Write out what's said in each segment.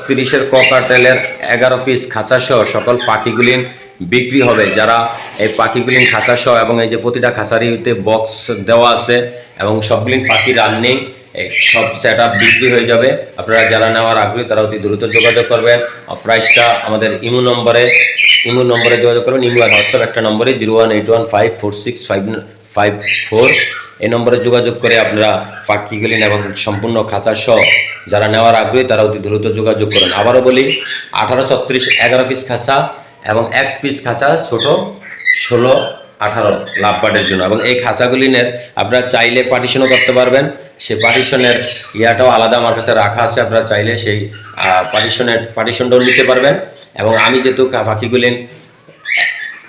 1836-এর ককাটেলের 11 piece খাঁচাসহ সকল পাখিগুলি বিক্রি হবে। যারা এই পাখিগুলি খাঁচাসহ এবং এই যে প্রতিটা খাঁচারিতে বক্স দেওয়া আছে এবং সবগুলি পাখি রানিং সব সেট আপ বিক্রি হয়ে যাবে। আপনারা যারা নেওয়ার আগ্রহী তারা অতি দ্রুত যোগাযোগ করবেন। প্রাইসটা আমাদের ইমো নম্বরে যোগাযোগ করবেন। ইমো আর হোয়াটসঅ্যাপ একটা নম্বরে 01815465554 এই নম্বরে যোগাযোগ করে আপনারা পাখিগুলি এবং সম্পূর্ণ খাঁচা সহ যারা নেওয়ার আগ্রহী তারা অতি দ্রুত যোগাযোগ করেন। আবারও বলি 1836 11 পিস খাঁচা এবং 1 পিস খাঁচা ছোট 16-18 লাভবার্ডের জন্য। এবং এই খাঁচাগুলিনের আপনারা চাইলে পার্টিশনও করতে পারবেন। সেই পার্টিশনের ইয়াটাও আলাদা আমার কাছে রাখা আছে, আপনারা চাইলে সেই পার্টিশনটাও নিতে পারবেন। এবং আমি যেহেতু পাখিগুলি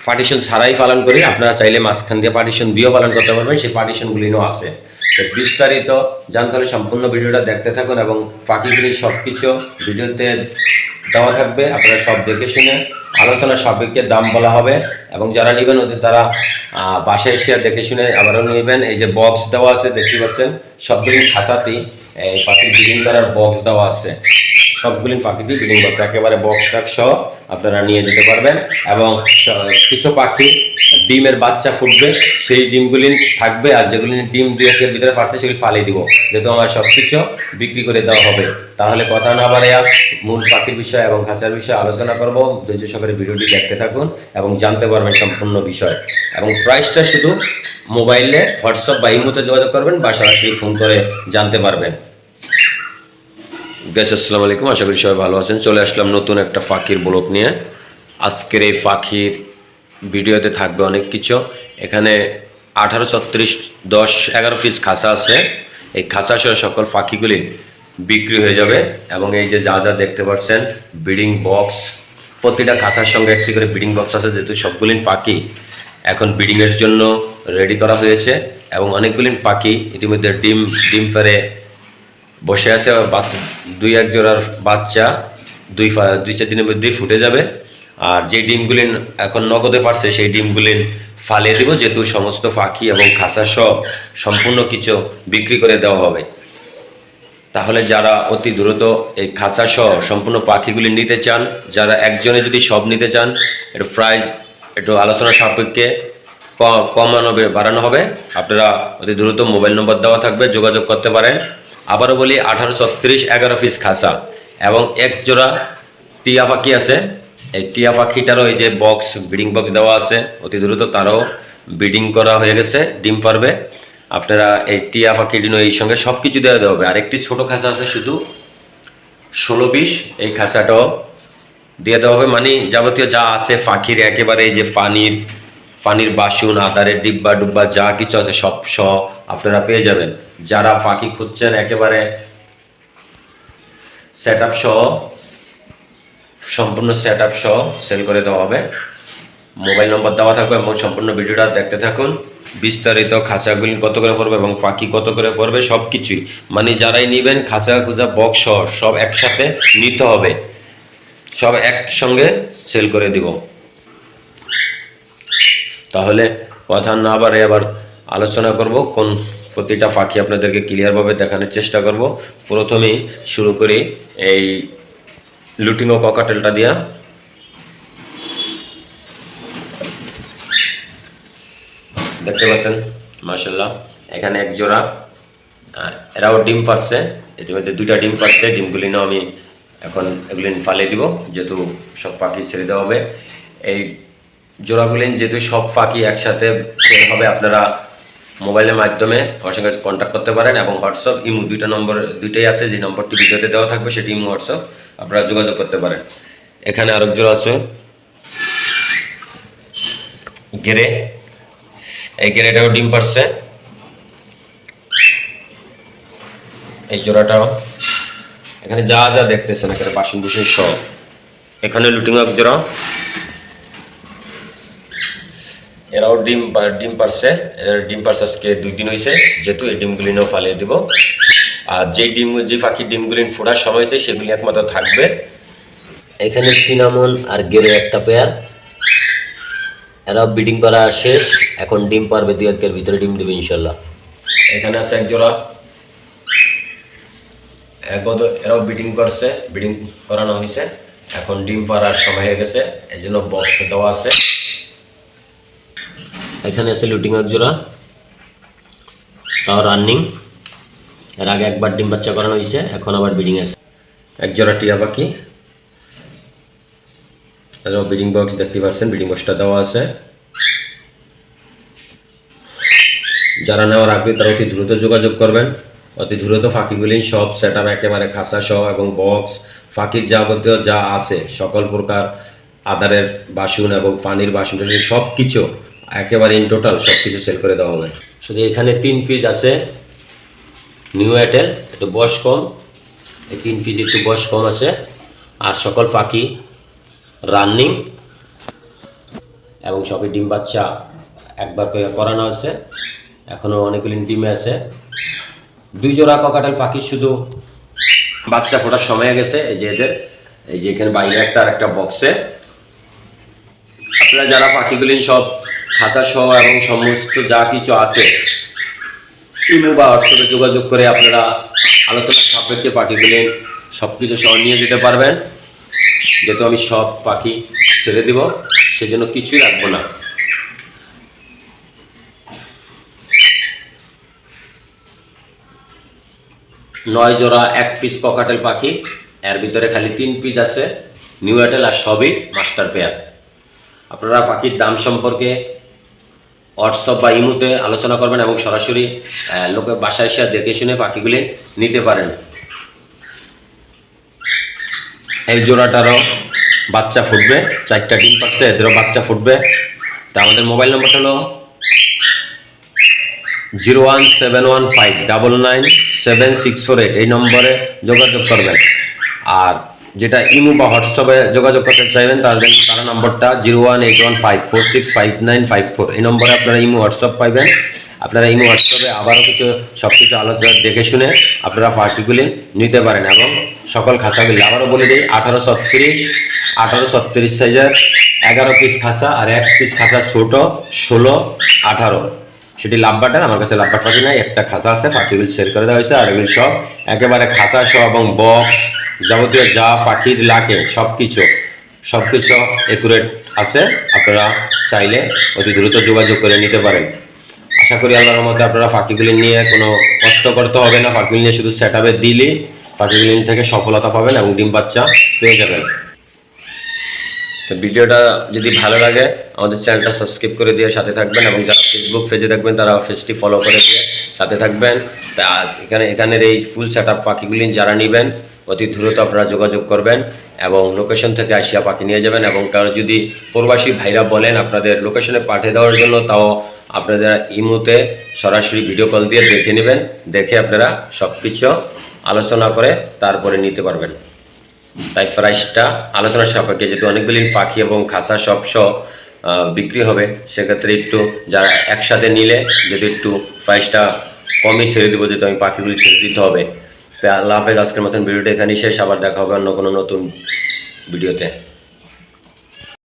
পার্টিশন ছাড়াই পালন করি, আপনারা চাইলে মাঝখান দিয়ে পার্টিশন দিয়েও পালন করতে পারবেন, সেই পার্টিশনগুলিও আছে। তো বিস্তারিত জানতে হলে সম্পূর্ণ ভিডিওটা দেখতে থাকুন এবং পাখিগুলি সব কিছু ভিডিওতে দেওয়া থাকবে। আপনারা সব দেখে শুনে আলোচনা সাপেক্ষে দাম বলা হবে এবং যারা নেবেন ওদের তারা বাসায় এসে দেখে শুনে আবারও নেবেন। এই যে বক্স দেওয়া আছে দেখতে পাচ্ছেন, সবগুলি খাঁচাতেই এই পাখির ব্রিডিং করার বক্স দেওয়া আছে। সবগুলি পাখিটি ব্রিডিং বক্স একেবারে বক্স টাক সহ আপনারা নিয়ে যেতে পারবেন। এবং কিছু পাখি ডিমের বাচ্চা ফুটবে, সেই ডিমগুলি থাকবে, আর যেগুলি ডিম 2-1 এর ভিতরে ফাটছে সেগুলি ফালিয়ে দিব, যেহেতু আমার সব কিছু বিক্রি করে দেওয়া হবে। তাহলে কথা না বাড়াইয়া মূল পাখির বিষয় এবং খাঁচার বিষয়ে আলোচনা করব। ধৈর্য সহকারে ভিডিওটি দেখতে থাকুন এবং জানতে পারবেন সম্পূর্ণ বিষয়। এবং প্রাইসটা শুধু মোবাইলে হোয়াটসঅ্যাপ বা ইমোতে যোগাযোগ করবেন বা সরাসরি ফোন করে জানতে পারবেন। গাইস আসসালামু আলাইকুম, আশা করি সবাই ভালো আছেন। চলে আসলাম নতুন একটা পাখির ব্লগ নিয়ে। আজকের এই পাখির ভিডিওতে থাকবে অনেক কিছু। এখানে 1836 10-11 পিস খাঁচা আছে। এই খাঁচা সহ সকল পাখিগুলি বিক্রি হয়ে যাবে। এবং এই যে যা যা দেখতে পাচ্ছেন ব্রিডিং বক্স, প্রতিটা খাঁচার সঙ্গে একটি করে ব্রিডিং বক্স আছে, যেহেতু সবগুলি পাখি এখন ব্রিডিংয়ের জন্য রেডি করা হয়েছে। এবং অনেকগুলি পাখি ইতিমধ্যে ডিম পেড়ে বসে আছে। বাচ্চা 2-1 জোড়ার বাচ্চা 2-4 দিনের মধ্যেই ফুটে যাবে। আর যে ডিমগুলি এখন নগদে পারছে সেই ডিমগুলি ফালিয়ে দেব, যেহেতু সমস্ত পাখি এবং খাঁচা সহ সম্পূর্ণ কিছু বিক্রি করে দেওয়া হবে। তাহলে যারা অতি দ্রুত এই খাঁচা সহ সম্পূর্ণ পাখিগুলি নিতে চান, যারা একজনে যদি সব নিতে চান, একটু প্রাইস একটু আলোচনা সাপেক্ষে বাড়ানো হবে। আপনারা অতি দ্রুত মোবাইল নম্বর দেওয়া থাকবে, যোগাযোগ করতে পারেন। আবারও বলি 1836 11 পিস খাঁচা এবং 1 জোড়া টিয়া পাখি আছে। এই টিয়া পাখিটারও এই যে বক্স ব্রিডিং বক্স দেওয়া আছে, অতি দ্রুত তারও ব্রিডিং করা হয়ে গেছে, ডিম পারবে। আপনারা এই টিয়া পাখির জন্য এই সঙ্গে সব কিছু দেওয়া হবে। আর একটি ছোটো খাঁচা আছে শুধু 16-20, এই খাঁচাটাও দিয়ে দেওয়া হবে। মানে যাবতীয় যা আছে পাখির একেবারে এই যে পানির বাসন, আদারের ডিব্বা ডুব্বা যা কিছু আছে সব সহ আপনারা পেয়ে যাবেন। যারা পাখি খুঁজছেন একেবারে সেট আপ সহ, সম্পূর্ণ সেট আপ সহ সেল করে দেওয়া হবে। মোবাইল নম্বর দেওয়া থাকবে এবং সম্পূর্ণ ভিডিওটা দেখতে থাকুন। বিস্তারিত খাঁচাগুলি কত করে পড়বে এবং পাখি কত করে পড়বে সব কিছুই, মানে যারাই নেবেন খাঁচা খুঁজা বক্স সহ সব একসাথে নিতে হবে, সব একসঙ্গে সেল করে দিব। তাহলে কথা না বাড়ে আবার আলোচনা করব, কোন প্রতিটা পাখি আপনাদেরকে ক্লিয়ারভাবে দেখানোর চেষ্টা করব। প্রথমেই শুরু করি এই লুটিনো ককাটেলটা দিয়া। দেখতে পাচ্ছেন মাশাআল্লাহ, এখানে 1 জোড়া, এরাও ডিম পারছে, ইতিমধ্যে 2টা ডিম পারছে। ডিমগুলিও আমি এখন এগুলি ফালিয়ে দিব, যেহেতু সব পাখি ছেড়ে দেওয়া হবে। এই জোড়াগুলি যেহেতু সব পাখি একসাথে সেল হবে, আপনারা মোবাইলের মাধ্যমে আমার সঙ্গে কন্ট্যাক্ট করতে পারেন এবং হোয়াটসঅ্যাপ ইমো দুইটাই আছে, যে নম্বরটি ভিডিওতে দেওয়া থাকবে সেটি ইমো হোয়াটসঅ্যাপ, আপনারা যোগাযোগ করতে পারেন। এখানে আরেক জোড়া আছে গেরে, এই গেরেটাও ডিম পারছে। এই জোড়াটাও এখানে যা যা দেখতেছেন এখানে বাসন বুসন সব। এখানে লুটিং এক জোড়া, এরাও ডিম পারছে। এদের ডিম পারছে আজকে 2 দিন হয়েছে, যেহেতু এই ডিমগুলিও ফালিয়ে দিব। আর যে পাখির ডিমগুলি ফোটার সময় হয়েছে সেগুলি একমাত্র থাকবে। এখানে সিনামন আর গেরে একটা পেয়ার, এরাও ব্রিডিং করা শেষ, এখন ডিম পারবে 2-1 এর ভিতরে ডিম দেবে ইনশাল্লাহ। এখানে আছে 1 জোড়া, এরাও ব্রিডিং করছে, ব্রিডিং করানো হয়েছে, এখন ডিম পাড়ার সময় হয়ে গেছে, এই জন্য বক্স দেওয়া আছে। এখানে আছে লুটিং এক জোড়া, তাও রানিং। এর আগে একবার ডিম বাচ্চা করানো হয়েছে, এখন আবার ব্রিডিং আছে। এক জোড়া টিয়া পাখি, ব্রিডিং বক্স দেখতে পাচ্ছেন, ব্রিডিং বক্সটা দেওয়া আছে। যারা নেওয়ার আগ্রহী তারা অতি দ্রুত যোগাযোগ করবেন। অতি দ্রুত পাখিগুলি সব সেট আপ একেবারে খাঁচা সহ এবং বক্স, পাখির যাবতীয় যা আছে সকল প্রকার আদারের বাসন এবং পানির বাসন সব কিছু একেবারে ইন টোটাল সব কিছু সেল করে দেওয়া হবে। শুধু এখানে 3 পিস আছে নিউ এয়ারটেল, একটু বয়স কম, এই 3 পিস একটু বয়স কম আছে। আর সকল পাখি রানিং এবং সবই ডিম বাচ্চা একবার করে করানো আছে, এখনও অনেকগুলি ডিমে আছে। 2 জোড়া ককাটেল পাখি শুধু বাচ্চা ফোটার সময় গেছে। এই যে এদের, এই যে এখানে বাইরে একটা আর একটা বক্সে। আপনারা যারা পাখিগুলি সব খাঁচা সহ এবং সমস্ত যা কিছু আছে ইমো বা হোয়াটসঅ্যাপে যোগাযোগ করে আপনারা আলোচনার সাপেক্ষে পাখিগুলি সব কিছু সহ নিয়ে যেতে পারবেন। যেহেতু আমি সব পাখি ছেড়ে দিব, সেজন্য কিছুই রাখবো না। নয় জোড়া 1 পিস ককাটেল পাখি, এর ভিতরে খালি 3 পিস আছে নিউ এয়ারটেল, আর সবই মাস্টার পেয়ার। আপনারা পাখির দাম সম্পর্কে হোয়াটসঅ্যাপ বা ইমোতে আলোচনা করবেন এবং সরাসরি লোকের বাসায় এসে দেখে শুনে পাখিগুলি নিতে পারেন। এই জোড়াটারও বাচ্চা ফুটবে, 4টা ডিম পাচ্ছে, এদেরও বাচ্চা ফুটবে। তা আমাদের মোবাইল নম্বরটা হলো 01715997648, এই নম্বরে যোগাযোগ করবেন। আর যেটা ইমো বা হোয়াটসঅ্যাপে যোগাযোগ করতে চাইবেন তার নম্বরটা 01815465954, এই নম্বরে আপনারা ইমো হোয়াটসঅ্যাপ পাইবেন। আপনারা ইমো হোয়াটসঅ্যাপে আবারও সব কিছু আলোচনা দেখে শুনে আপনারা পাখিগুলি নিতে পারেন। এবং সকল খাঁচাগুলি আবারও বলে দিই, 1836 সাইজের 11 পিস খাঁচা, আর 1 পিস খাঁচা ছোট 16, 18। সেটি লাভবাটার, আমার কাছে লাভবাট পাখি নাই, একটা খাঁচা আছে, পাখিগুলি সেল করে দেওয়া হয়েছে। আর এগুলি সব একেবারে খাঁচা সহ এবং বক্স যাবতীয় যা পাখির লাগে সব কিছু একুরেট আছে। আপনারা চাইলে অতি দ্রুত যোগাযোগ করে নিতে পারেন। আশা করি আল্লাহর রহমতে আপনারা পাখিগুলি নিয়ে কোনো কষ্ট করতে হবে না, পাখিগুলি নিয়ে শুধু সেট আপে দিলে পাখিগুলি থেকে সফলতা পাবেন এবং ডিম বাচ্চা পেয়ে যাবেন। তো ভিডিওটা যদি ভালো লাগে আমাদের চ্যানেলটা সাবস্ক্রাইব করে দিয়ে সাথে থাকবেন, এবং যারা ফেসবুক পেজে দেখবেন তারা পেজটি ফলো করে দিয়ে সাথে থাকবেন। তা এখানের এই ফুল সেট আপ পাখিগুলি যারা নেবেন অতি দ্রুত আপনারা যোগাযোগ করবেন এবং লোকেশন থেকে আসিয়া পাখি নিয়ে যাবেন। এবং কারো যদি প্রবাসী ভাইরা বলেন আপনাদের লোকেশনে পাঠিয়ে দেওয়ার জন্য, তাও আপনারা ইমোতে সরাসরি ভিডিও কল দিয়ে দেখে নেবেন, দেখে আপনারা সব কিছু আলোচনা করে তারপরে নিতে পারবেন। তাই প্রাইসটা আলোচনার সাপেক্ষে, যেহেতু অনেকগুলি পাখি এবং খাঁচা সব বিক্রি হবে, সেক্ষেত্রে একটু যারা একসাথে নিলে যদি একটু প্রাইসটা কমই ছেড়ে দেবো, যেহেতু আমি পাখিগুলি ছেড়ে দিতে হবে। তাই আল্লাহ হাফেজ, আজকের মতন ভিডিওটা এখানেই শেষ, আবার দেখা হবে অন্য কোনো নতুন ভিডিওতে।